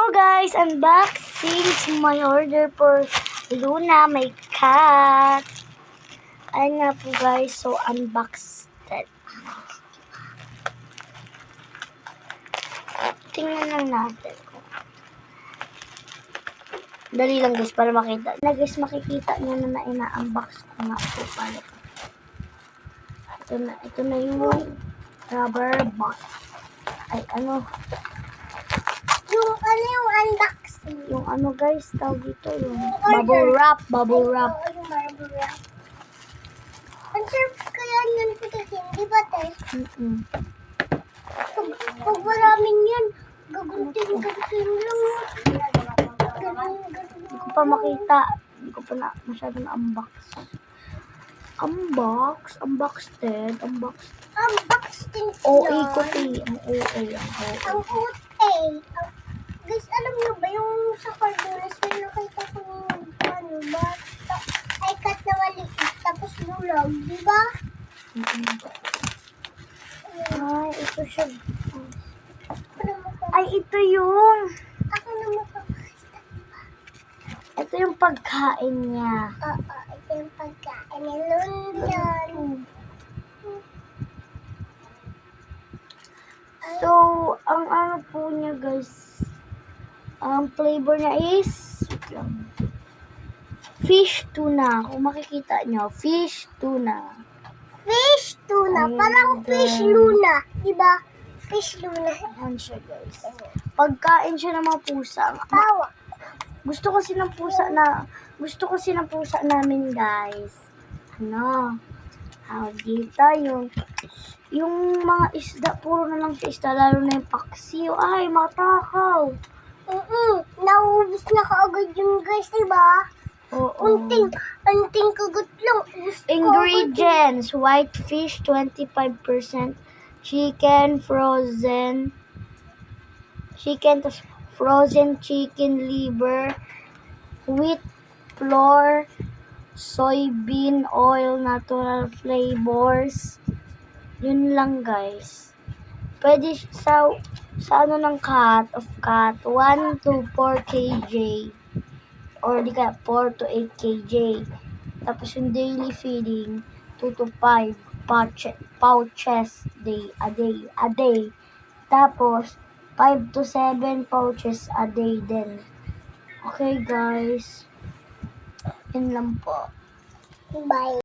guys, unboxing to my order for Luna, my cat. Ayun nga po guys, so unboxed. Tingnan lang natin. Dali lang guys para makita. Na guys, makikita nyo na ina-unbox ko nga po pala. Ito na yung rubber band. Ay, ano? Yung unboxing. Yung ano guys, tawag dito yung bubble wrap. Yung bubble wrap. Ang sarap kaya yun pitikin, di ba te? Pag maraming yan, gagunting lang. Hindi ko pa makita. Hindi ko pa masyado na-unbox. Unboxed. Unboxing OA ko eh. Ang OA. Ang OA. Guys, alam nyo ba yung sa Cardulas, may nakita ko yung ano ba? Ay, cut na maliit, tapos bulag, di ba? Ay, ito siya. Ay, Ay, ito yung. ako na makakita. Ito yung pagkain niya. Oo, ito yung pagkain ni London. So, ang ano po niya guys, ang flavor niya is fish tuna. Kung makikita nyo, fish tuna. Fish tuna, Ayun, parang fish luna, di ba? Fish luna. Ayan siya guys. Pagkain siya ng mga pusa. Tawa. Gusto kasi ng pusa namin guys. Ano? Dito yung mga isda, puro na lang sa isda, lalo na yung paksiw. Ay, matakaw. Naubos na kaagad yung guys, di ba? Oo. Unting kagat lang. Ingredients: white fish 25%, chicken, frozen chicken liver, wheat flour, soybean oil, natural flavors. Yun lang guys. Pwede sa ano ng cat 1 to 4 kg or di kaya 4 to 8 kg. Tapos yung daily feeding 2 to 5 pouches a day. Tapos 5 to 7 pouches a day din. Okay guys. Yun lang po. Bye.